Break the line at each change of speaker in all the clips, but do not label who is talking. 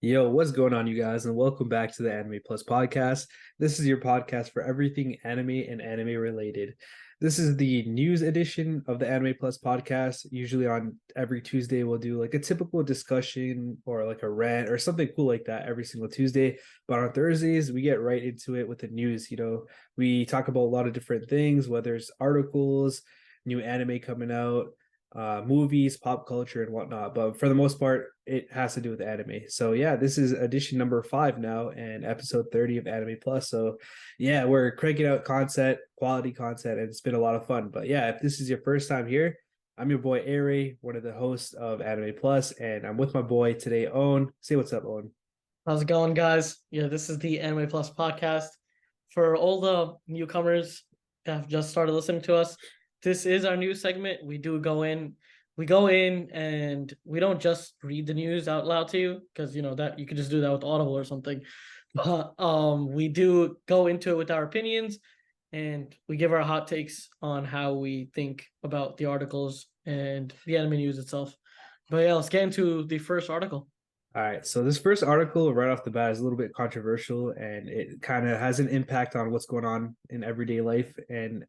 Yo, what's going on, you guys, and welcome back to the Anime Plus podcast. This is your podcast for everything anime and anime related. This is the news edition of the Anime Plus podcast. Usually on every Tuesday, we'll do like a typical discussion or like a rant or something cool like that every single Tuesday. But on Thursdays, we get right into it with the news. We talk about a lot of different things, whether it's articles, new anime coming out, movies, pop culture, and whatnot. But for the most part, it has to do with anime. So yeah, this is edition number 5 now and episode 30 of Anime Plus. So yeah, we're cranking out content, quality content, and it's been a lot of fun. But yeah, if this is your first time here, I'm your boy Aray, one of the hosts of Anime Plus, and I'm with my boy today, Aunn. Say what's up, Aunn.
How's it going, guys? Yeah, this is the Anime Plus podcast. For all the newcomers that have just started listening to us, this is our new segment. We go in and we don't just read the news out loud to you, because that you could just do that with Audible or something. But we do go into it with our opinions, and we give our hot takes on how we think about the articles and the anime news itself. But yeah, let's get into the first article.
All right, so this first article right off the bat is a little bit controversial, and it kind of has an impact on what's going on in everyday life and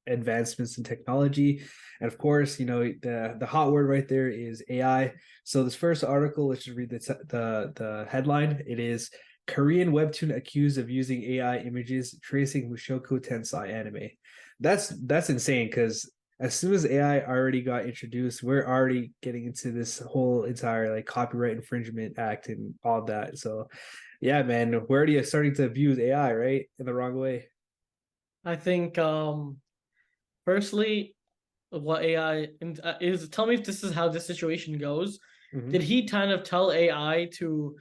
advancements in technology. And of course, the hot word right there is AI. So this first article, let's just read the headline. It is Korean webtoon accused of using AI images tracing Mushoku Tensei anime. That's insane, because as soon as AI already got introduced, we're already getting into this whole entire like copyright infringement act and all that. So yeah, man, we're already starting to abuse AI, right? In the wrong way.
I think firstly, what AI is, tell me if this is how this situation goes.
Mhm.
Did he kind of tell AI to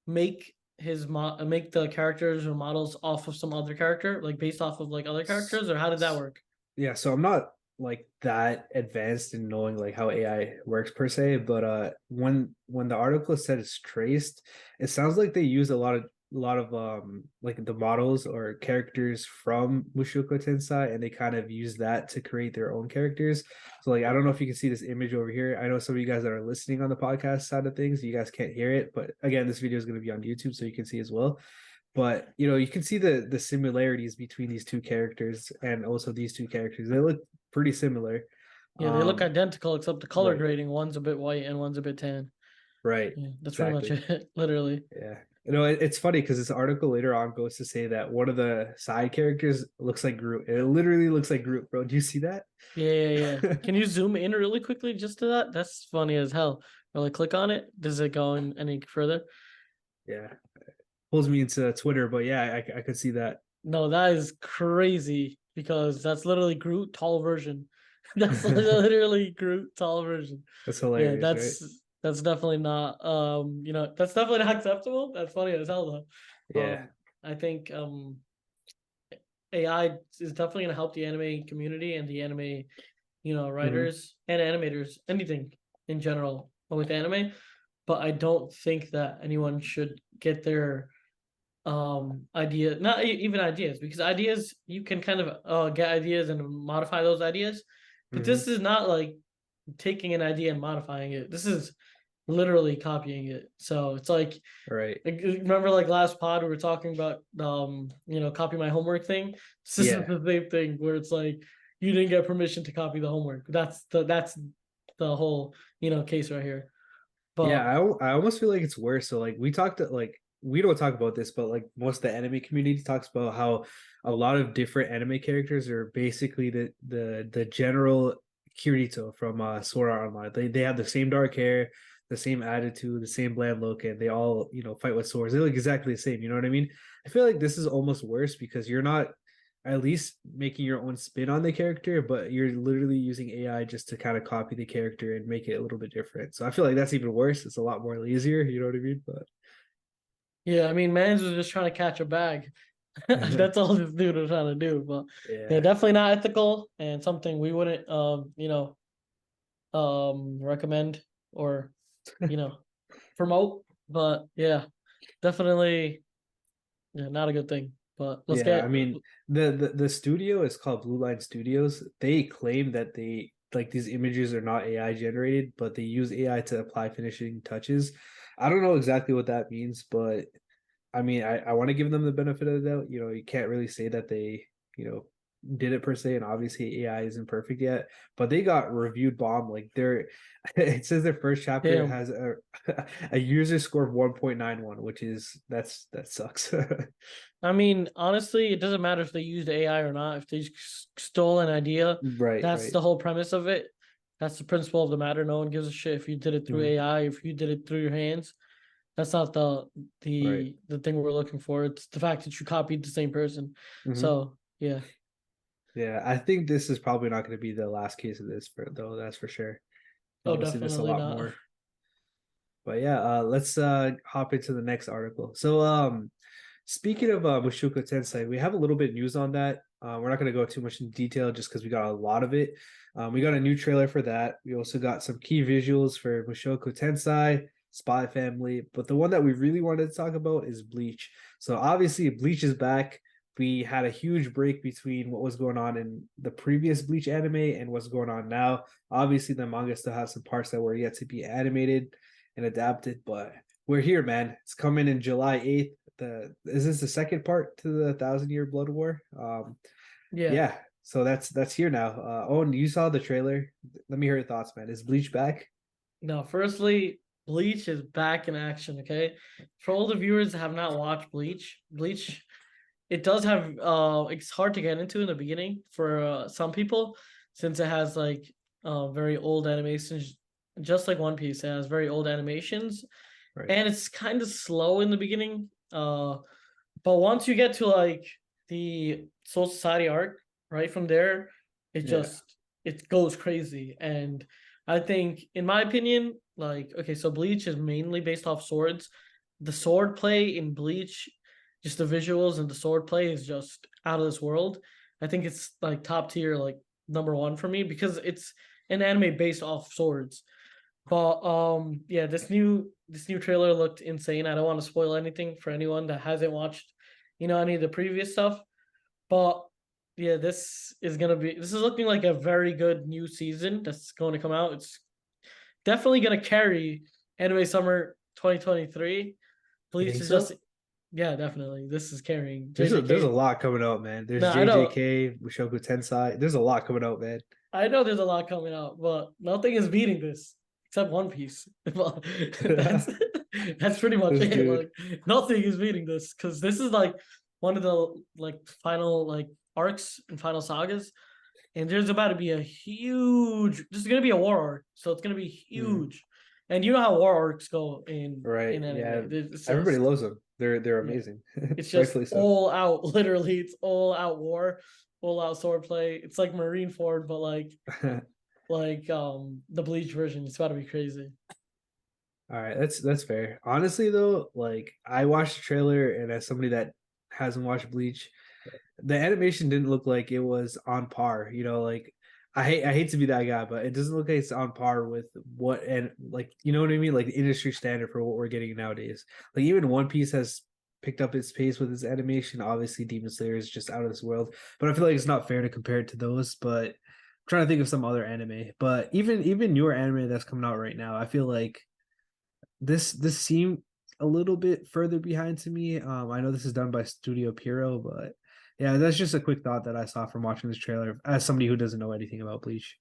make make the characters or models off of some other character, like based off of like other characters, or how did that work?
Yeah, so I'm not like that advanced in knowing like how AI works per se, but when the article said it's traced, it sounds like they use a lot of like the models or characters from Mushoku Tensei, and they kind of use that to create their own characters. So like I don't know if you can see this image over here. I know some of you guys that are listening on the podcast side of things, you guys can't hear it, but again, this video is going to be on YouTube so you can see as well. But you can see the similarities between these two characters and also these two characters. They look pretty similar.
Yeah, they look identical except the color
Right.
grading. One's a bit white and one's a bit tan.
Right.
Yeah, that's
Exactly.
pretty much it, literally.
Yeah. It's funny because this article later on goes to say that one of the side characters looks like Groot. It literally looks like Groot, bro. Do you see that?
Yeah. Can you zoom in really quickly just to that? That's funny as hell. Or like click on it. Does it go in any further?
Yeah. Pulls me into Twitter, but yeah, I could see that.
No, that is crazy because that's literally Groot tall version. That's literally Groot tall version.
That's
Yeah,
hilarious, right?
that's definitely not that's definitely not acceptable. That's funny as hell though.
Yeah.
I think AI is definitely gonna help the anime community and the anime, writers and animators, anything in general with anime. But I don't think that anyone should get their idea, not even ideas, because ideas you can kind of get ideas and modify those ideas, but this is not like taking an idea and modifying it. This is literally copying it. So it's like,
Right.
remember like last pod we were talking about copy my homework thing. This is the same thing where it's like you didn't get permission to copy the homework. That's the whole case right here. But
Yeah, I almost feel like it's worse. So like we don't talk about this, but like most of the anime community talks about how a lot of different anime characters are basically the general Kirito from Sword Art Online. They have the same dark hair, the same attitude, the same bland look, and they all fight with swords. They look exactly the same. You know what I mean? I feel like this is almost worse because you're not at least making your own spin on the character, but you're literally using AI just to kind of copy the character and make it a little bit different. So I feel like that's even worse. It's a lot more lazier, you know what I mean? But
yeah, I mean, Mans was just trying to catch a bag. That's all this dude was trying to do. But yeah, definitely not ethical and something we wouldn't recommend or promote. But yeah, definitely not a good thing. But
I mean, the studio is called Blue Line Studios. They claim that these images are not AI generated, but they use AI to apply finishing touches. I don't know exactly what that means, but I mean, I want to give them the benefit of the doubt. You know, you can't really say that they, you know, did it per se, and obviously AI isn't perfect yet, but they got reviewed bomb. Like they're, it says their first chapter
Damn.
has a user score of 1.91, which is that sucks.
I mean, honestly, it doesn't matter if they used AI or not. If they stole an idea,
Right,
that's
right.
the whole premise of it. That's the principle of the matter. No one gives a shit if you did it through
Mhm.
AI, if you did it through your hands. That's not
Right.
the thing we're looking for. It's the fact that you copied the same person.
Hmm.
So yeah.
Yeah, I think this is probably not going to be the last case of this for though, that's for sure. I think
Oh,
we'll see this a
definitely
lot
not.
more. But yeah, let's hop into the next article. So speaking of Mushoku Tensei, we have a little bit of news on that. We're not going to go too much in detail just because we got a lot of it. We got a new trailer for that. We also got some key visuals for Mushoku Tensei, Spy Family, but the one that we really wanted to talk about is Bleach. So obviously Bleach is back. We had a huge break between what was going on in the previous Bleach anime and what's going on now. Obviously, the manga still has some parts that were yet to be animated and adapted, but we're here, man. It's coming in July 8th. The Is this the second part to the Thousand Year Blood War?
Yeah.
Yeah. So that's here now. Owen, you saw the trailer. Let me hear your thoughts, man. Is Bleach back?
No, firstly, Bleach is back in action, okay? For all the viewers that have not watched Bleach, it does have it's hard to get into in the beginning for some people since it has like very old animations, just like One Piece. It has very old animations
Right.
and it's kind of slow in the beginning. But once you get to like the Soul Society arc, right from there, it
Yeah.
just it goes crazy. And I think, in my opinion, like okay, so Bleach is mainly based off swords. The sword play in Bleach, just the visuals and the sword play is just out of this world. I think it's like top tier, like number one for me because it's an anime based off swords. But yeah, this new trailer looked insane. I don't want to spoil anything for anyone that hasn't watched, any of the previous stuff. But yeah, this is looking like a very good new season that's going to come out. It's definitely gonna carry anime summer 2023.
You
Bleach
think
is just
so?
yeah, definitely. This is carrying
There's a
JJK.
lot coming out, man. There's
No, I know
JJK, Mushoku Tensei. There's a lot coming out, man.
I know there's a lot coming out, but nothing is beating this except One Piece. Well, that's that's pretty much
This
it.
dude.
Like nothing is beating this because this is like one of the like final like arcs and final sagas, and there's about to be a huge. This is gonna be a war arc, so it's gonna be
Mhm.
huge. And you know how war arcs go
Right.
in anime.
Yeah.
It's
Everybody
just
loves them. They're
yeah,
amazing.
it's just
Rightfully so.
all out. Literally, it's all out war, all out sword play. It's like Marineford, but like the Bleach version. It's about to be crazy.
All right, that's fair. Honestly though, like I watched the trailer and as somebody that hasn't watched Bleach, the animation didn't look like it was on par. You know, like I hate to be that guy, but it doesn't look like it's on par with what and like you know what I mean, like the industry standard for what we're getting nowadays. Like even One Piece has picked up its pace with its animation. Obviously, Demon Slayer is just out of this world, but I feel like it's not fair to compare it to those. But I'm trying to think of some other anime, but even newer anime that's coming out right now, I feel like this seemed a little bit further behind to me. I know this is done by Studio Piro, but yeah, that's just a quick thought that I saw from watching this trailer as somebody who doesn't know anything about Bleach.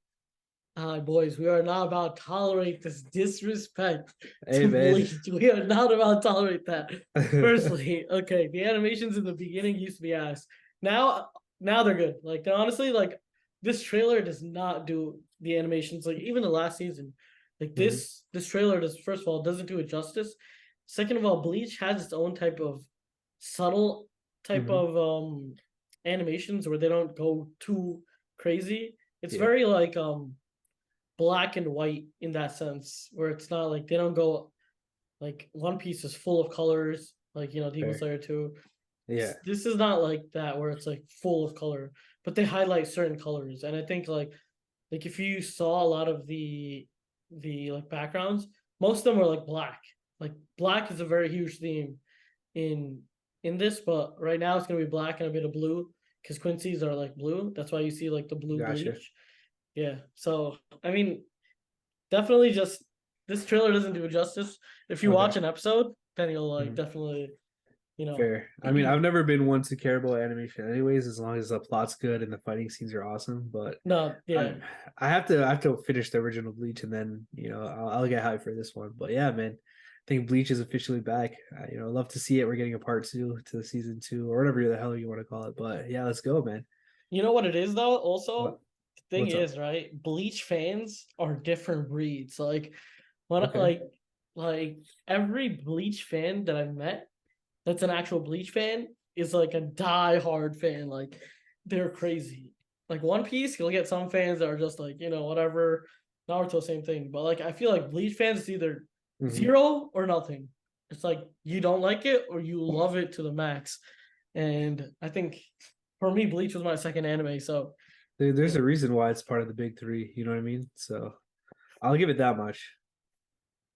Boys, we are not about to tolerate this disrespect
Hey
to
man.
Bleach. We are not about to tolerate that. Firstly, okay, the animations in the beginning used to be ass. Now they're good. Like honestly, like this trailer does not do the animations like even the last season. Like
Mhm.
this trailer does first of all doesn't do it justice. Second of all, Bleach has its own type of subtle type
Mhm.
of animations where they don't go too crazy. It's
Yeah,
very like black and white in that sense, where it's not like they don't go like One Piece is full of colors, like Demon
fair.
Slayer 2.
Yeah.
This is not like that where it's like full of color, but they highlight certain colors. And I think like if you saw a lot of the like backgrounds, most of them are like black. Like black is a very huge theme in in this, but right now it's gonna be black and a bit of blue because Quincy's are like blue. That's why you see like the blue
Gotcha.
bleach. Yeah. So I mean, definitely just this trailer doesn't do it justice. If you
Okay.
watch an episode, then you'll like
Mhm.
definitely, you know.
Fair. I mean, I've never been one to care about animation, anyways, as long as the plot's good and the fighting scenes are awesome. But
No, yeah.
I, I have to finish the original Bleach, and then I'll get hyped for this one. But yeah, man, I think Bleach is officially back. I'd love to see it. We're getting a part two to the season two or whatever the hell you want to call it. But yeah, let's go, man.
You know what it is though?
What
Also, the thing
what's up?
is, right? Bleach fans are different breeds. Like when
Okay.
like every Bleach fan that I've met that's an actual Bleach fan is like a die-hard fan. Like they're crazy. Like One Piece, you'll get some fans that are just like, whatever. Naruto, same thing. But like I feel like Bleach fans is either
Mhm.
zero or nothing. It's like you don't like it or you love it to the max. And I think for me, Bleach was my second anime. So
There's a reason why it's part of the big three. You know what I mean? So I'll give it that much.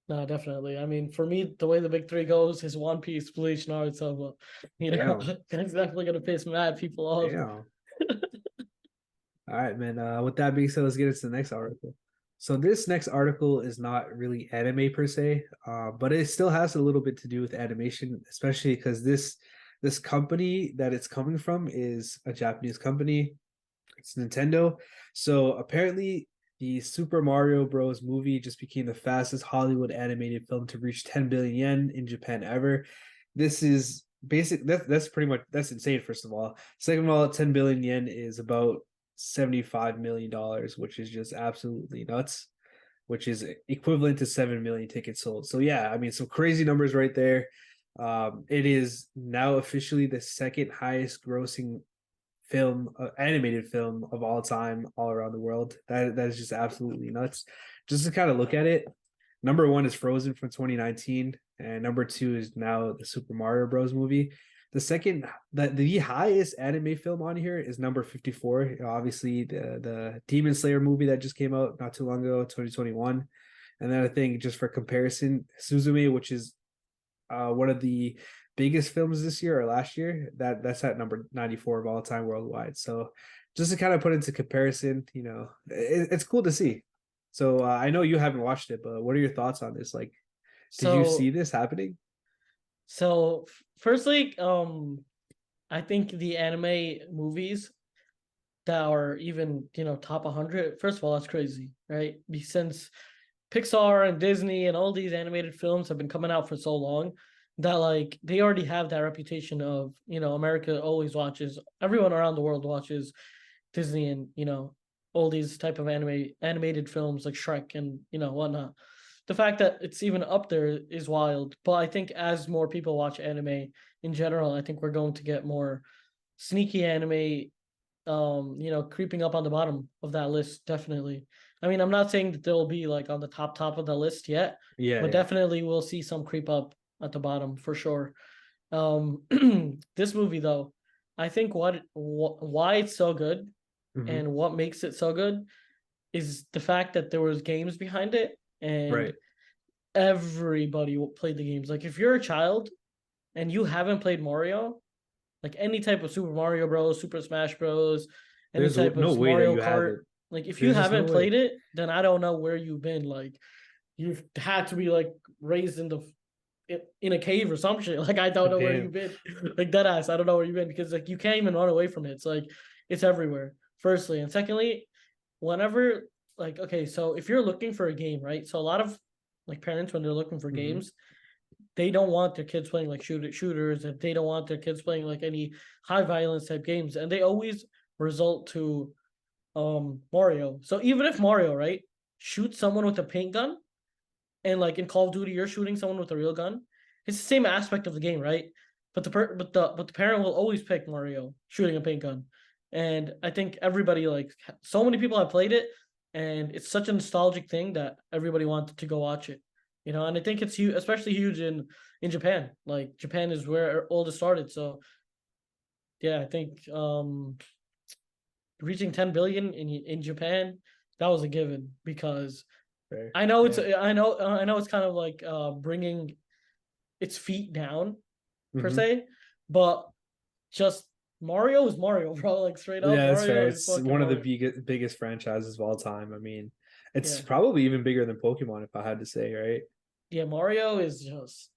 no, definitely. I mean, for me, the way the big three goes is One Piece, Bleach, Naruto. But
Damn.
that's definitely gonna piss mad people off.
Damn. All right, man. With that being said, let's get into the next article. So this next article is not really anime per se, but it still has a little bit to do with animation, especially because this company that it's coming from is a Japanese company. It's Nintendo. So apparently, the Super Mario Bros. Movie just became the fastest Hollywood animated film to reach 10 billion yen in Japan ever. This is basic. That's pretty much that's insane. First of all, second of all, 10 billion yen is about $75 million, which is just absolutely nuts. Which is equivalent to 7 million tickets sold. So yeah, I mean some crazy numbers right there. It is now officially the second highest grossing film, animated film of all time, all around the world. That is just absolutely nuts. Just to kind of look at it, number one is Frozen from 2019, and number two is now the Super Mario Bros. Movie. The highest anime film on here is number 54. Obviously, the Demon Slayer movie that just came out not too long ago, 2021. And then I think just for comparison, Suzume, which is one of the biggest films this year or last year, that's at number 94 of all time worldwide. So just to kind of put into comparison, it's cool to see. So I know you haven't watched it, but what are your thoughts on this? Like, did you see
So
this happening?
firstly, I think the anime movies that are even top 100. First of all, that's crazy, right? Since Pixar and Disney and all these animated films have been coming out for so long that like they already have that reputation of America always watches, everyone around the world watches Disney and all these type of animated films like Shrek and whatnot. The fact that it's even up there is wild. But I think as more people watch anime in general, I think we're going to get more sneaky anime creeping up on the bottom of that list, definitely. I mean, I'm not saying that they'll be like on the top of the list yet,
Yeah,
but
yeah.
definitely we'll see some creep up at the bottom for sure. Um, this movie though, I think why it's so good
Hmm.
and what makes it so good is the fact that there was games behind it and
Right.
everybody played the games. Like if you're a child and you haven't played Mario, like any type of Super Mario Bros, Super Smash Bros, any
There's
type
no
of
way that
Mario
you
Kart.
haven't.
Like if you
There's just no
haven't
way.
played it, then I don't know where you've been. Like you've had to be like raised in a cave or some shit. Like I don't know where
Damn.
you've been. Like dead ass, I don't know where you've been because like you can't even run away from it. It's like it's everywhere. Firstly, and secondly, whenever like okay, so if you're looking for a game, right? So a lot of like parents when they're looking for
Hmm.
games, they don't want their kids playing like shooters and they don't want their kids playing like any high violence type games and they always result to Mario. So even if Mario, right, shoots someone with a paint gun and like in Call of Duty you're shooting someone with a real gun, it's the same aspect of the game, right? But the parent will always pick Mario shooting a paint gun. And I think everybody like so many people have played it and it's such a nostalgic thing that everybody wanted to go watch it. And I think it's huge, especially huge in Japan. Like Japan is where all this started. So yeah, I think reaching 10 billion in Japan, that was a given because
Fair.
I know
Yeah.
I know it's kind of like bringing its feet down per
Hmm.
se, but just Mario is Mario, bro. Like straight up,
Yeah, that's
Mario
fair.
is
It's
fucking
one of the
Mario.
biggest franchises of all time. I mean, It's
Yeah.
probably even bigger than Pokemon, if I had to say, right?
Yeah, Mario is just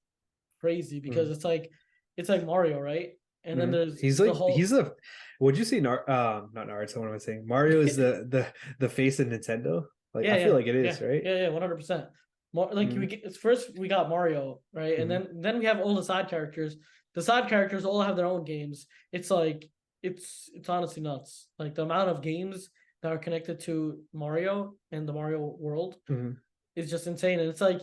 crazy because
Mm-hmm.
it's like Mario, right? And then
Mm-hmm.
there's
He's
the
like
whole
he's a. Would you say not Naruto? What am I saying? Mario is the face of Nintendo. Like
yeah,
I feel
yeah,
like it is,
yeah,
right?
yeah, yeah, 100%. More like
Mm-hmm.
it's first we got Mario, right? And
Mm-hmm.
then we have all the side characters. The side characters all have their own games. It's like it's honestly nuts. Like the amount of games that are connected to Mario and the Mario world
Mm-hmm.
is just insane. And it's like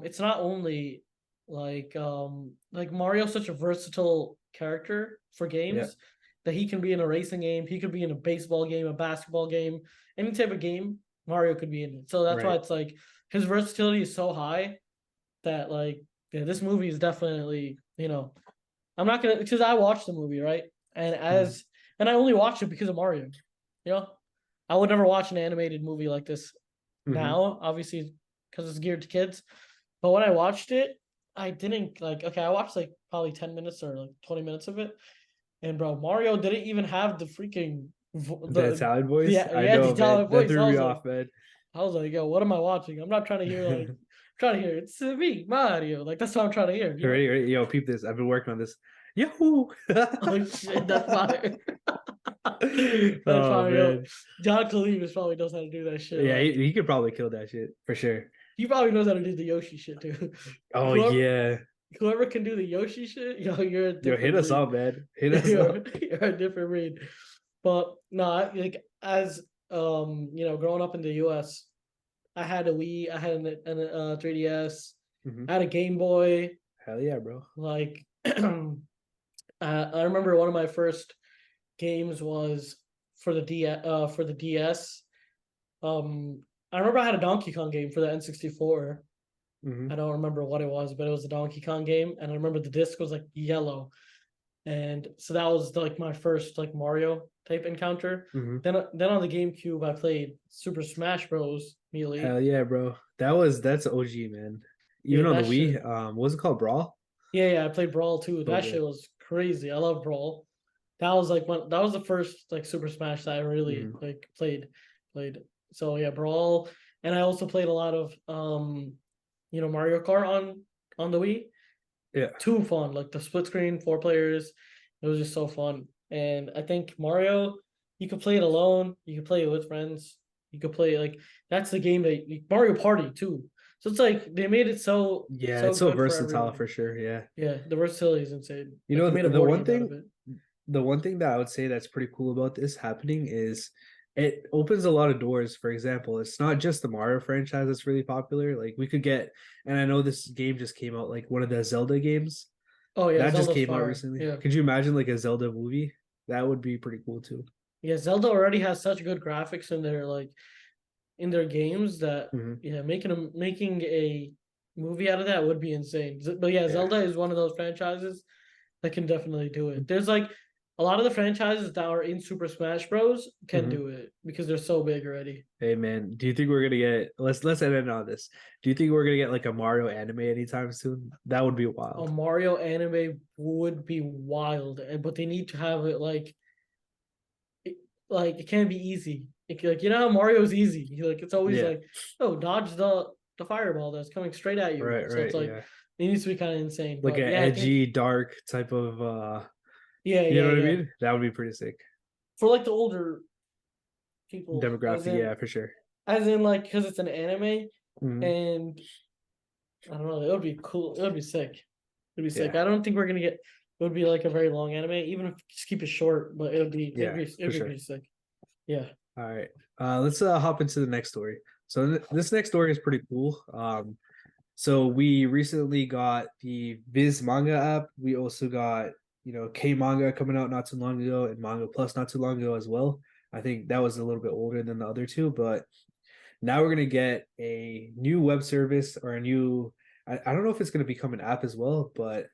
it's not only like Mario's such a versatile character for
Yeah.
games that he can be in a racing game, he could be in a baseball game, a basketball game, any type of game Mario could be in it. So that's why
Right.
it's like his versatility is so high that like yeah, this movie is definitely, I'm not gonna because I watched the movie, right? And
Mm-hmm.
I only watched it because of Mario. You know? I would never watch an animated movie like this
Mm-hmm.
now, obviously because it's geared to kids. But when I watched it, I didn't like. Okay, I watched like probably 10 minutes or like 20 minutes of it, and bro, Mario didn't even have the freaking
The Italian voice. I
the
know,
Italian
man. That
voice.
threw me off, man.
I was like, yo, what am I watching? I'm not trying to hear like trying to hear it's me Mario. Like that's what I'm trying to hear. You know?
Ready, ready, yo, peep this. I've been working on this. Yahoo!
Oh shit, that's fire. That's
Oh
fire, yo.
man.
John Cleese probably knows how to do that shit.
Yeah,
Like
he could probably kill that shit for sure.
he probably knows how to do the Yoshi shit too.
Oh
Whoever
yeah.
whoever can do the Yoshi shit, yo, you're a
Yo, hit
different
us
breed.
up, man. Hit us
you're,
up.
you're a different breed. But no, like as growing up in the US, I had a Wii, I had an 3DS,
Hmm.
I had a Game Boy.
Hell yeah, bro.
Like I remember one of my first games was for the DS. I remember I had a Donkey Kong game for the N64. I
Hmm.
don't remember what it was, but it was a Donkey Kong game, and I remember the disc was like yellow, and so that was like my first like Mario type encounter.
Hmm.
Then on the GameCube, I played Super Smash Bros. Melee.
Hell yeah, bro. That's OG, man.
Yeah,
Even on the
that
Wii,
shit.
what was it called? Brawl?
Yeah, I played Brawl too.
So
That
good.
shit was crazy. I love Brawl. That was the first like Super Smash that I really
Hmm.
like played. So yeah, Brawl, and I also played a lot of Mario Kart on the Wii.
Yeah.
Too fun, like the split screen, 4 players. It was just so fun. And I think Mario, you could play it alone, you could play it with friends, you could play like that's the game that Mario Party too. So it's like they made it
Yeah,
so
it's so
good for
versatile
everyone.
for sure. Yeah.
Yeah, the versatility is insane.
You
Like
know,
they made a
the
board
one
game out of
thing
it.
the one thing that I would say that's pretty cool about this happening is it opens a lot of doors. For example, it's not just the Mario franchise that's really popular. Like we could get, and I know this game just came out, like one of the Zelda games
Oh yeah,
that just
Zelda's
came out
fire.
recently.
Yeah.
Could you imagine like a Zelda movie? That would be pretty cool too.
Yeah, Zelda already has such good graphics in their games that
Hmm.
yeah, making a movie out of that would be insane. But yeah,
Yeah.
Zelda is one of those franchises that can definitely do it. There's like a lot of the franchises that are in Super Smash Bros can
Hmm.
do it because they're so big already.
Hey man, do you think we're gonna get? Let's end it on this. Do you think we're gonna get like a Mario anime anytime soon? That would be
A
wild.
Mario anime would be wild, but they need to have it like it can't be easy. Like how Mario's easy. Like it's always
Yeah.
like, oh, dodge the fireball that's coming straight at you.
Right.
So it's
Right.
like
Yeah.
it needs to be kind of insane.
Like an
But yeah, I think
edgy, dark type of
yeah,
you know what I
yeah.
mean? That would be pretty sick.
For like the older people,
Demographic, yeah, for sure.
as in like because it's an anime
Hmm.
and I don't know, it would be cool. It would be sick. It'd be sick.
Yeah,
I don't think we're gonna get. It would be like a very long anime, even if just keep it short. But
yeah, for
it'd be
sure.
pretty sick. Yeah.
All right. Let's hop into the next story. So this next story is pretty cool. So we recently got the Viz manga app. We also got, K manga coming out not too long ago and Manga Plus not too long ago as well. I think that was a little bit older than the other two, but now we're gonna get a new web service or a new. I don't know if it's gonna become an app as well, but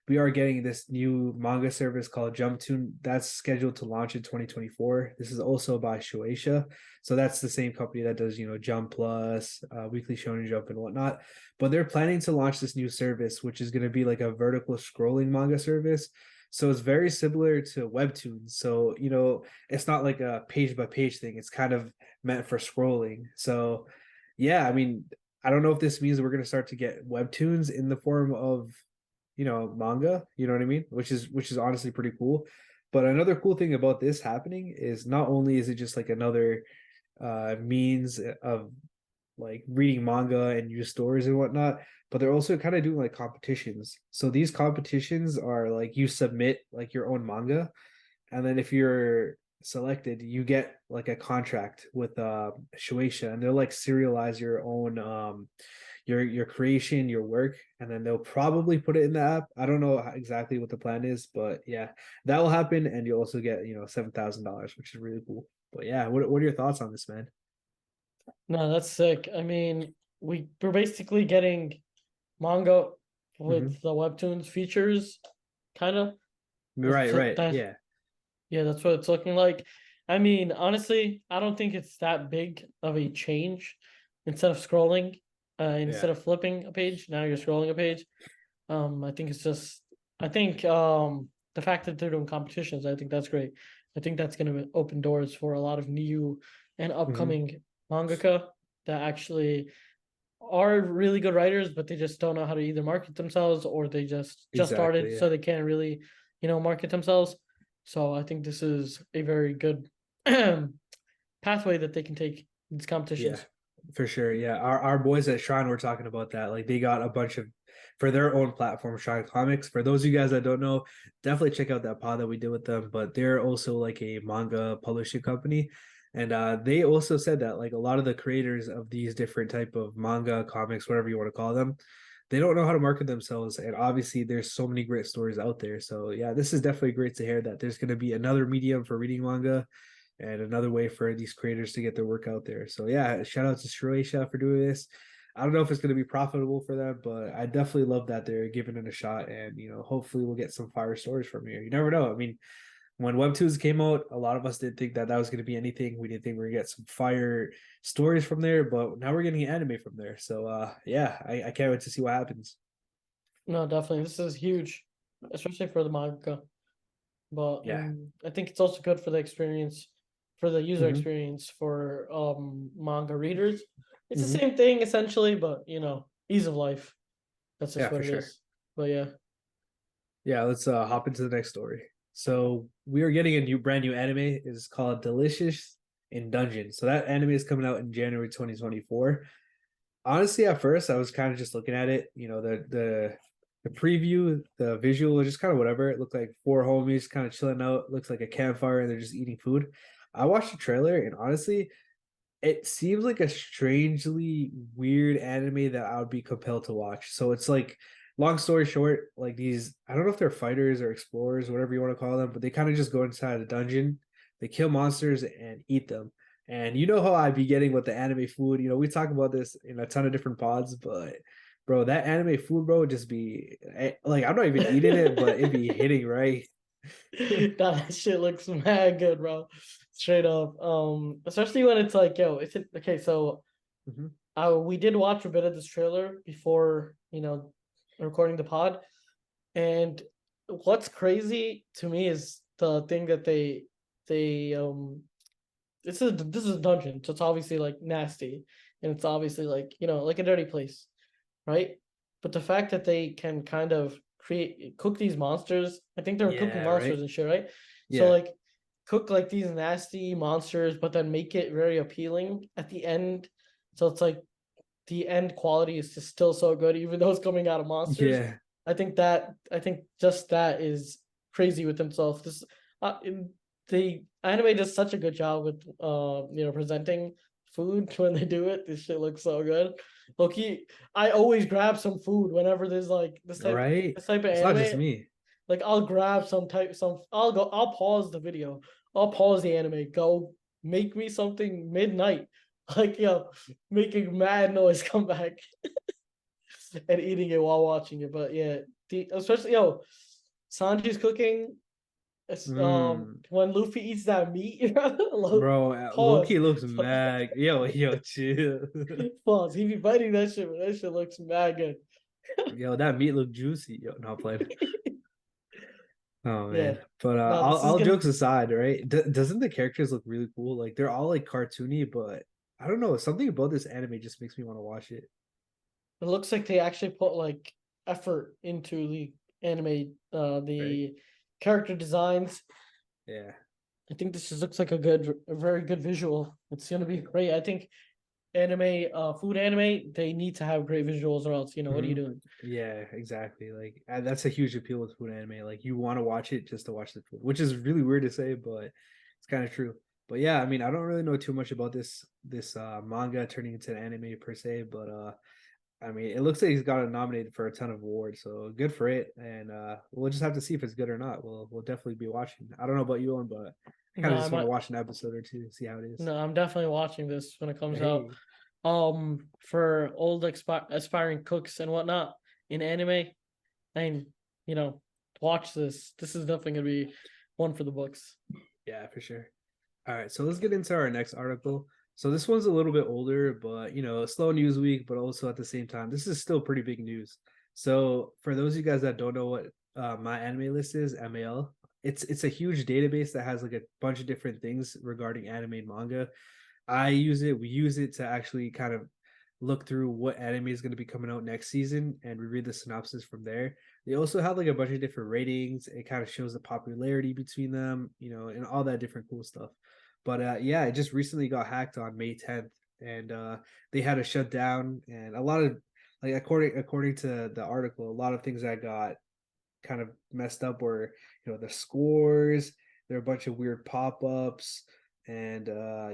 we are getting this new manga service called Jump Toon that's scheduled to launch in 2024. This is also by Shueisha, so that's the same company that does Jump Plus, Weekly Shonen Jump, and whatnot. But they're planning to launch this new service, which is going to be like a vertical scrolling manga service. So it's very similar to webtoons. So it's not like a page by page thing. It's kind of meant for scrolling. So yeah, I mean, I don't know if this means we're going to start to get webtoons in the form of, manga, you know what I mean? Which is honestly pretty cool. But another cool thing about this happening is not only is it just like another means of like reading manga and news stories and whatnot, but they're also kind of doing like competitions. So these competitions are like you submit like your own manga, and then if you're selected, you get like a contract with Shueisha, and they'll like serialize your own your creation, your work, and then they'll probably put it in the app. I don't know exactly what the plan is, but yeah, that will happen, and you'll also get $7,000, which is really cool. But yeah, what are your thoughts on this, man?
No, that's sick. I mean, we're basically getting manga
Mm-hmm.
with the webtoons features, kind of.
Right, right,
That
yeah,
Yeah, that's what it's looking like. I mean, honestly, I don't think it's that big of a change. Instead of scrolling,
yeah,
instead of flipping a page, now you're scrolling a page. I think it's just, I think the fact that they're doing competitions, I think that's great. I think that's going to open doors for a lot of new and
mm-hmm.
upcoming mangaka that actually are really good writers, but they just don't know how to either market themselves, or they just started,
Exactly,
so
yeah,
they can't really, market themselves. So I think this is a very good pathway that they can take these
yeah,
competitions.
for sure. Yeah, our boys at Shrine were talking about that. Like they got a bunch of for their own platform, Shrine Comics. For those of you guys that don't know, definitely check out that pod that we did with them. But they're also like a manga publishing company, and they also said that like a lot of the creators of these different type of manga, comics, whatever you want to call them, they don't know how to market themselves. And obviously, there's so many great stories out there. So yeah, this is definitely great to hear that there's going to be another medium for reading manga and another way for these creators to get their work out there. So yeah, shout out to Shueisha for doing this. I don't know if it's going to be profitable for them, but I definitely love that they're giving it a shot, and hopefully we'll get some fire stories from here. You never know. I mean, when Webtoons came out, a lot of us didn't think that that was going to be anything. We didn't think we were going to get some fire stories from there, but now we're getting anime from there. So yeah, I can't wait to see what happens.
No, definitely, this is huge, especially for the manga. But
Yeah.
I think it's also good for the experience, for the user
Hmm.
experience for manga readers. It's the
Hmm.
same thing essentially, but ease of life. That's just
Yeah,
what
for
it
sure.
is. But yeah.
Yeah, let's hop into the next story. So we are getting a brand new anime. It's called Delicious in Dungeon. So that anime is coming out in January 2024. Honestly, at first I was kind of just looking at it. The preview, the visual was just kind of whatever. It looked like four homies kind of chilling out. It looks like a campfire and they're just eating food. I watched the trailer and honestly, it seems like a strangely weird anime that I would be compelled to watch. So it's like, long story short, like these, I don't know if they're fighters or explorers, whatever you want to call them, but they kind of just go inside a dungeon, they kill monsters and eat them. And you know how I'd be getting with the anime food. We talk about this in a ton of different pods, but bro, that anime food, bro, would just be like I'm not even eating it, but it'd be hitting right.
That shit looks mad good, bro. Straight up. Especially when it's like, yo, is it okay? So,
Mhm.
we did watch a bit of this trailer before, recording the pod, and what's crazy to me is the thing that they this is a dungeon, so it's obviously like nasty, and it's obviously like like a dirty place, right? But the fact that they can kind of cook these monsters, I think they're cooking
Yeah,
monsters
right.
and shit, right? So
Yeah.
like cook like these nasty monsters, but then make it very appealing at the end. So it's like the end quality is just still so good, even though it's coming out of monsters.
Yeah.
I think just that is crazy with themselves. Uh, the anime does such a good job with presenting food when they do it. This shit looks so good. Loki, I always grab some food whenever there's like
Right.
this type of
It's not just
anime.
me.
Like I'll grab I'll pause the video. I'll pause the anime. Go make me something midnight. Like making mad noise, come back and eating it while watching it. But yeah, especially Sanji's cooking. It's,
Mm.
when Luffy eats that meat,
Bro,
pause,
Loki looks mad. Yo, chill.
pause. He be biting that shit, but that shit looks mad good.
Yo, that meat look juicy. Yo, not playing. Oh
Yeah.
man, but
No, this is
all
gonna.
jokes aside, right? Doesn't the characters look really cool? Like they're all like cartoony, but I don't know, something about this anime just makes me want to watch it.
It looks like they actually put like effort into the anime,
Right?
the character designs.
Yeah.
I think this just looks like a very good visual. It's gonna be great. I think anime, food anime, they need to have great visuals, or else, what are you
Hmm.
doing?
Yeah, exactly. Like that's a huge appeal with food anime. Like you want to watch it just to watch the food, which is really weird to say, but it's kind of true. But yeah, I mean, I don't really know too much about this manga turning into an anime per se, but I mean, it looks like he's got nominated for a ton of awards, so good for it. And we'll just have to see if it's good or not. We'll definitely be watching. I don't know about you, Owen, but I kind
No,
of
I
just want to
might.
watch an episode or two, see how it is.
No, I'm definitely watching this when it comes out.
Hey,
For old aspiring cooks and whatnot in anime, and you know, watch this. This is definitely gonna be one for the books.
yeah, for sure. All right, so let's get into our next article. So this one's a little bit older, but a slow news week, but also at the same time, this is still pretty big news. So for those of you guys that don't know what my anime list is, MAL, it's a huge database that has like a bunch of different things regarding anime and manga. I use it. We use it to actually kind of look through what anime is going to be coming out next season, and we read the synopsis from there. They also have like a bunch of different ratings. It kind of shows the popularity between them, and all that different cool stuff. But yeah, it just recently got hacked on May 10th, and they had to shut down. And a lot of like according to the article, a lot of things that got kind of messed up were the scores. There are a bunch of weird pop-ups, and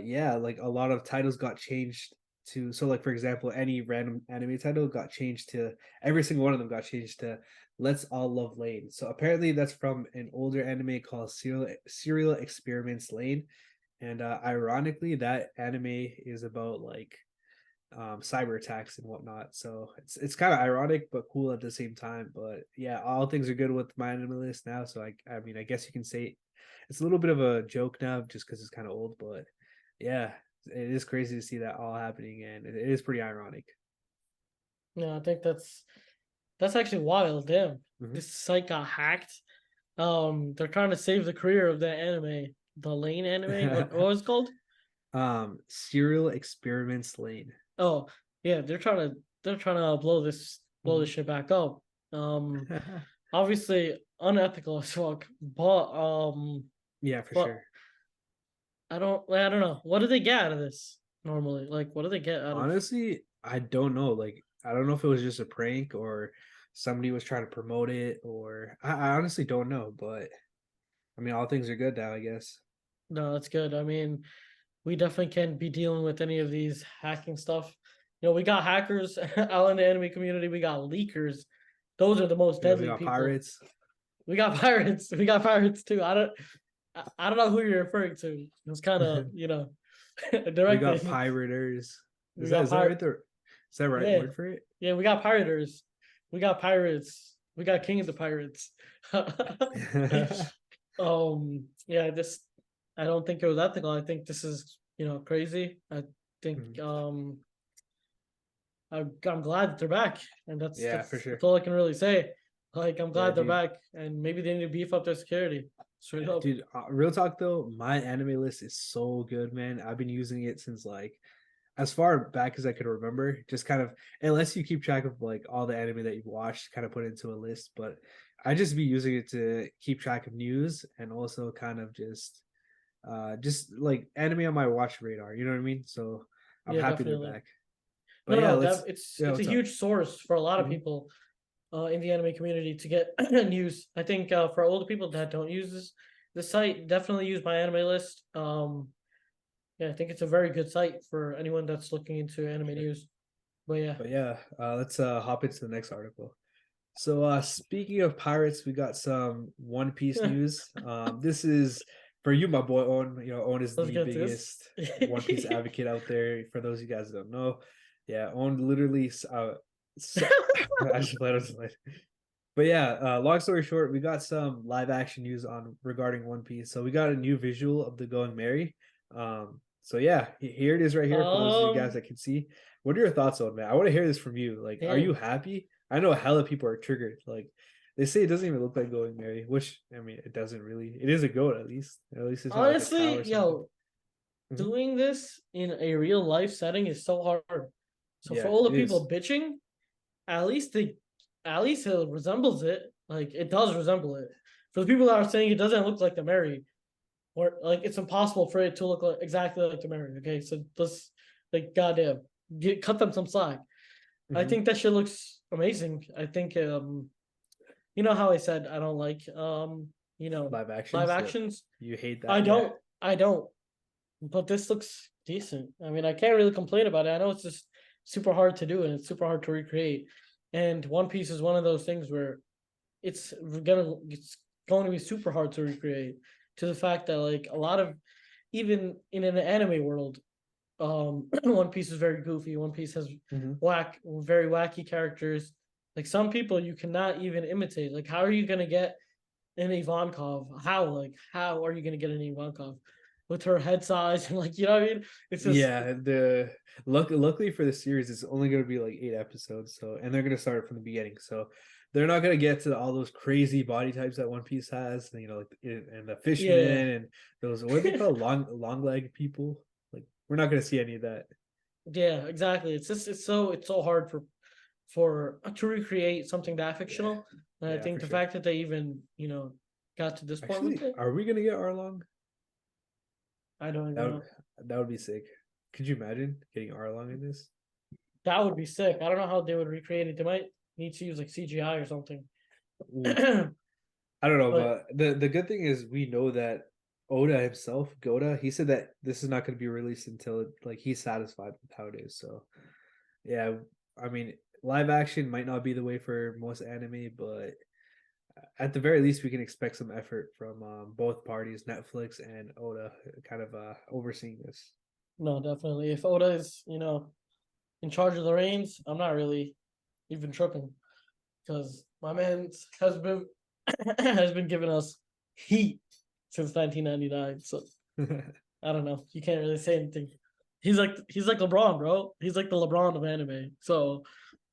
yeah, like a lot of titles got changed to, so like for example, any random anime title got changed to, every single one of them got changed to Let's All Love Lane. So apparently that's from an older anime called Serial Experiments Lane. And ironically, that anime is about like cyber attacks and whatnot. So it's kind of ironic but cool at the same time. But yeah, all things are good with my anime list now. So I mean, I guess you can say it's a little bit of a joke now just because it's kind of old. But yeah, it is crazy to see that all happening, and it is pretty ironic.
Yeah, I think that's actually wild. Damn,
Hmm.
this site got hacked. They're trying to save the career of that anime, the Lane anime. What was it called?
Serial Experiments Lane.
Oh, yeah, they're trying to blow this
Hmm.
shit back up. Obviously unethical as fuck, but
Yeah, for
but
sure.
I don't know. What do they get out of this normally? Like, what do they get out of?
Honestly, I don't know. Like, I don't know if it was just a prank or somebody was trying to promote it, or I honestly don't know. But I mean, all things are good now, I guess.
No, that's good. I mean, we definitely can't be dealing with any of these hacking stuff. We got hackers out in the enemy community. We got leakers. Those are the most
We
deadly
got
people.
pirates.
We got pirates. We got pirates too. I don't know who you're referring to. It's kind of,
We got
directing.
pirators.
We
Is
got
that
pirate.
right there? Is that right
Yeah,
word for it?
yeah. We got pirators. We got pirates. We got king of the pirates. Yeah. This. I don't think it was ethical. I think this is crazy. I think
Mhm.
I'm glad that they're back, and that's
Yeah, for
that's
sure.
that's all I can really say. Like, I'm
Yeah,
glad they're
dude.
back, and maybe they need to beef up their security. Straight up.
Dude, real talk though, my anime list is so good, man. I've been using it since like as far back as I could remember. Just kind of, unless you keep track of like all the anime that you've watched, kind of put it into a list. But I just be using it to keep track of news and also kind of just like anime on my watch radar. You know what I mean? So I'm
Yeah,
happy they're
definitely.
back. But
No,
yeah,
no,
let's.
it's
Yeah,
it's a
what's up?
huge source for a lot of
Mhm.
people in the anime community to get news. I think for older people that don't use this site, definitely use my anime list. Yeah, I think it's a very good site for anyone that's looking into
For
anime
sure.
news. But yeah.
But yeah, let's hop into the next article. So speaking of pirates, we got some One Piece news. This is for you, my boy Owen. Owen is
Let's
the
get this.
biggest One Piece advocate out there. For those of you guys who don't know, yeah, Owen literally. So, I should play it. But yeah, long story short, we got some live action news on regarding One Piece. So we got a new visual of the Going Merry. So yeah, here it is right here for those of you guys
um,
that can see. What are your thoughts on, man? I want to hear this from you. Like, are you
damn.
happy? I know hella people are triggered. Like, They say it doesn't even look like Going Merry, which I mean, it doesn't really. It is a goat at least. At least it's not like a cow
Honestly,
or something.
yo,
Mhm.
doing this in a real life setting is so hard. So for
Yeah,
all the
it is.
people bitching, at least they at least it resembles it. Like it does resemble it. For the people that are saying it doesn't look like the Mary, or like it's impossible for it to look like exactly like the Mary. Okay, so let's like goddamn cut them some slack. I
Mhm.
think that shit looks amazing. I think you know how I said I don't like
Live
live
actions. Yep.
actions.
You hate
I
that. Yeah.
don't I don't. But this looks decent. I mean, I can't really complain about it. I know it's just super hard to do and it's super hard to recreate. And One Piece is one of those things where it's going to be super hard to recreate to the fact that like a lot of even in an anime world, One Piece is very goofy. One Piece has
Mhm.
very wacky characters. Like some people you cannot even imitate. Like how are you gonna get an Ivankov? How are you gonna get an Ivankov with her head size and like you know what I mean? It's just
Yeah, luckily for the series, it's only going to be like 8 episodes. So, and they're going to start from the beginning. So, they're not going to get to all those crazy body types that One Piece has. You know, like and the
yeah.
fishmen and those what are they called long leg people. Like we're not going to see any of that.
Yeah, exactly. It's so hard for to recreate something that
Yeah,
fictional. And I
yeah,
think
for
the
sure.
fact that they even, got to this point with
Actually,
it,
are we going to get Arlong?
I don't
That
even
would
know.
that would be sick. Could you imagine getting Arlong in this?
That would be sick. I don't know how they would recreate it. They might need to use like CGI or something.
Ooh, I don't know,
But
but the good thing is we know that Oda himself, Goda, he said that this is not going to be released until like he's satisfied with how it is. So yeah, I mean, live action might not be the way for most anime, but at the very least, we can expect some effort from both parties, Netflix and Oda, kind of overseeing this.
no, definitely. If Oda is, in charge of the reins, I'm not really even tripping because my man has been has been giving us heat since 1999. So I don't know. You can't really say anything. He's like LeBron, bro. He's like the LeBron of anime. So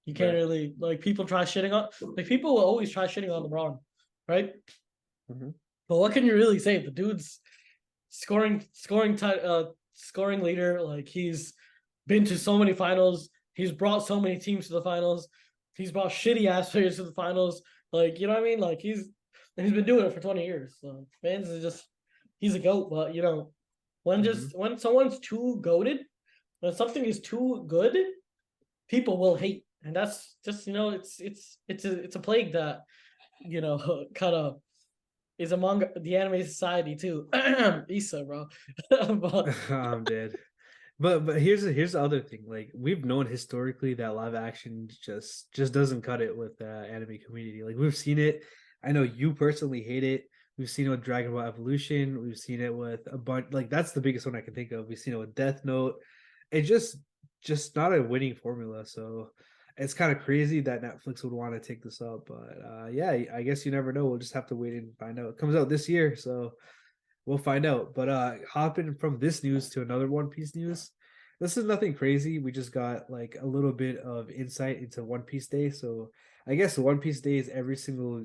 you can't
Right.
really like people try shitting on like people will always try shitting on LeBron, right?
Mhm.
But what can you really say? The dude's scoring leader. Like he's been to so many finals. He's brought so many teams to the finals. He's brought shitty ass players to the finals. Like you know what I mean? Like he's been doing it for 20 years. So fans is just he's a goat. But
Mhm.
when someone's too goaded, when something is too good, people will hate, and that's just it's a plague that kind of is among the anime society too. Issa, bro. But
I'm dead. But here's the other thing. Like we've known historically that live action just doesn't cut it with the anime community. Like we've seen it. I know you personally hate it. We've seen it with Dragon Ball Evolution. We've seen it with a bunch. Like that's the biggest one I can think of. We've seen it with Death Note. It just not a winning formula. So it's kind of crazy that Netflix would want to take this up. But yeah, I guess you never know. We'll just have to wait and find out. It comes out this year, so we'll find out. But hopping from this news to another One Piece news. This is nothing crazy. We just got like a little bit of insight into One Piece Day. So I guess One Piece Day is every single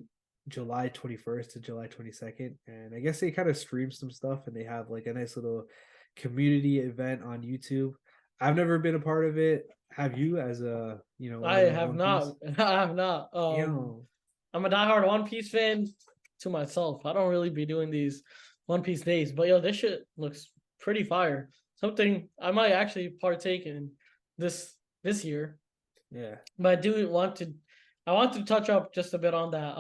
July 21st to July 22nd. And I guess they kind of stream some stuff and they have like a nice little community event on YouTube. I've never been a part of it. Have you as a,
I
one of
have
One
not.
Piece?
I have not. I'm a diehard One Piece fan to myself. I don't really be doing these One Piece days, but yo, this shit looks pretty fire. Something I might actually partake in this year.
Yeah.
But I want to touch up just a bit on that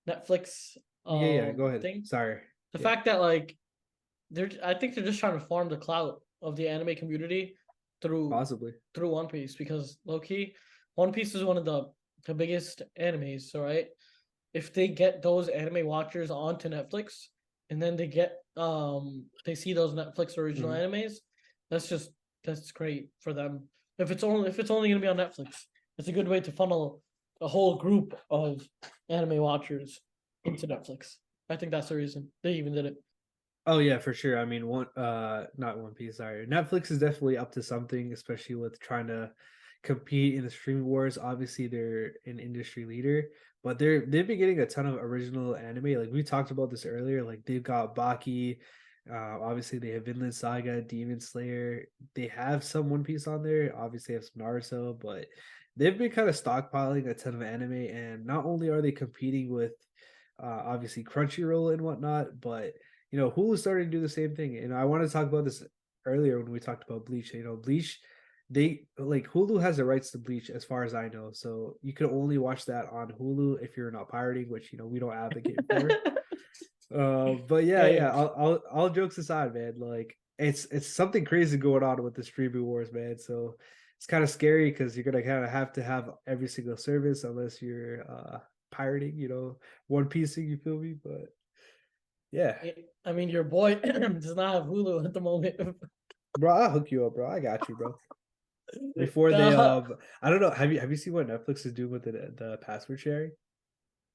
Netflix
Yeah, go ahead.
thing.
Sorry.
The
Yeah,
fact that like I think they're just trying to farm the clout of the anime community through
possibly.
through One Piece because low key, One Piece is one of the biggest animes. So right, if they get those anime watchers onto Netflix and then they see those Netflix original
Mhm.
animes, that's just that's great for them. If it's only gonna be on Netflix, it's a good way to funnel a whole group of anime watchers into Netflix. I think that's the reason they even did it.
Oh yeah, for sure. I mean, not One Piece, sorry. Netflix is definitely up to something, especially with trying to compete in the streaming wars. Obviously, they're an industry leader, but they've been getting a ton of original anime. Like we talked about this earlier. Like they've got Baki. Obviously, they have Vinland Saga, Demon Slayer. They have some One Piece on there. Obviously, they have some Naruto, but they've been kind of stockpiling a ton of anime. And not only are they competing with obviously Crunchyroll and whatnot, but Hulu's starting to do the same thing. And I want to talk about this earlier when we talked about Bleach. Bleach, they like Hulu has the rights to Bleach as far as I know. So you can only watch that on Hulu if you're not pirating, which we don't advocate for. But yeah,
Hey,
yeah. All jokes aside, man. Like it's something crazy going on with the streaming wars, man. So it's kind of scary because you're gonna kind of have to have every single service unless you're pirating, one piecing. You feel me? But yeah,
I mean, your boy does not have Hulu at the moment.
bro, I'll hook you up, bro. I got you, bro. Before they I don't know. Have you seen what Netflix is doing with the password sharing?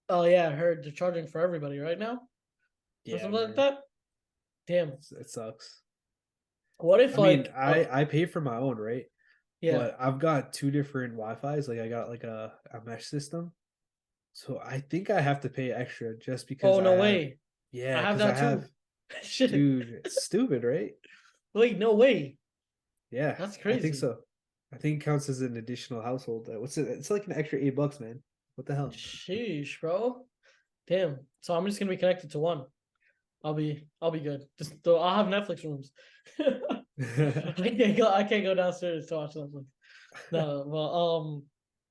Oh yeah, I heard they're charging for everybody right now, or
Yeah,
something like
man.
that. Damn.
It sucks.
What if
I mean,
like
I pay for my own, right?
yeah.
But I've got two different Wi-Fi's. Like I got like a mesh system. So I think I have to pay extra just because
Oh
I
no
have,
way. I
yeah,
have
because I
that
have,
too. Shit.
dude, it's stupid, right?
Wait, no way.
Yeah,
That's
I think
crazy.
so. I think it counts as an additional household. What's it? It's like an extra $8, man. What the hell?
Sheesh, bro. Damn. So I'm just gonna be connected to one. I'll be good. Just though I'll have Netflix rooms. I can't go downstairs to watch Netflix. No, well,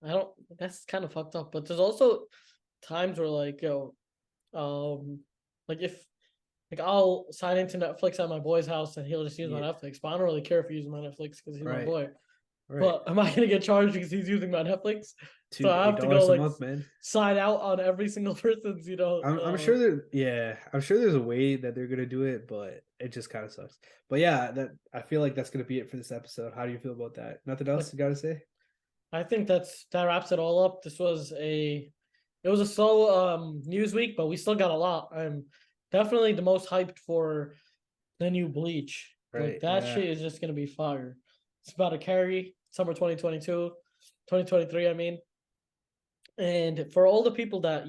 I don't. That's kind of fucked up. But there's also times where like um, like if like I'll sign into Netflix at my boy's house and he'll just use my
Yeah,
Netflix. But I don't really care if he uses my Netflix because he's my
right,
boy.
right.
But am I gonna get charged because he's using my Netflix? So
Two
I
eight
have to go
dollars a
like
month, man.
sign out on every single person's,
I'm sure I'm sure there's a way that they're gonna do it, but it just kind of sucks. But yeah, that I feel like that's gonna be it for this episode. How do you feel about that? Nothing else
But
you gotta say?
I think that wraps it all up. It was a slow news week, but we still got a lot. I'm definitely the most hyped for the new Bleach. Like
Right.
that
Yeah.
shit is just gonna be fire. It's about to carry summer 2022, 2023, I mean. And for all the people that,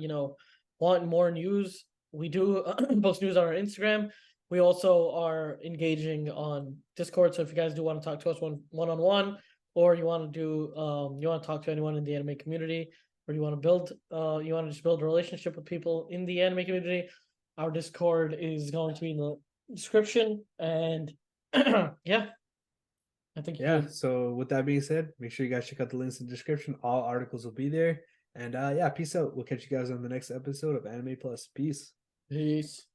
want more news, we do post news on our Instagram. We also are engaging on Discord. So if you guys do want to talk to us one on one, or you want to you want to talk to anyone in the anime community, or you want to you want to just build a relationship with people in the anime community, our Discord is going to be in the description. And yeah, I think
Yeah.
you
So with that being said, make sure you guys check out the links in the description. All articles will be there. And yeah, peace out. We'll catch you guys on the next episode of Anime Plus. Peace.
peace.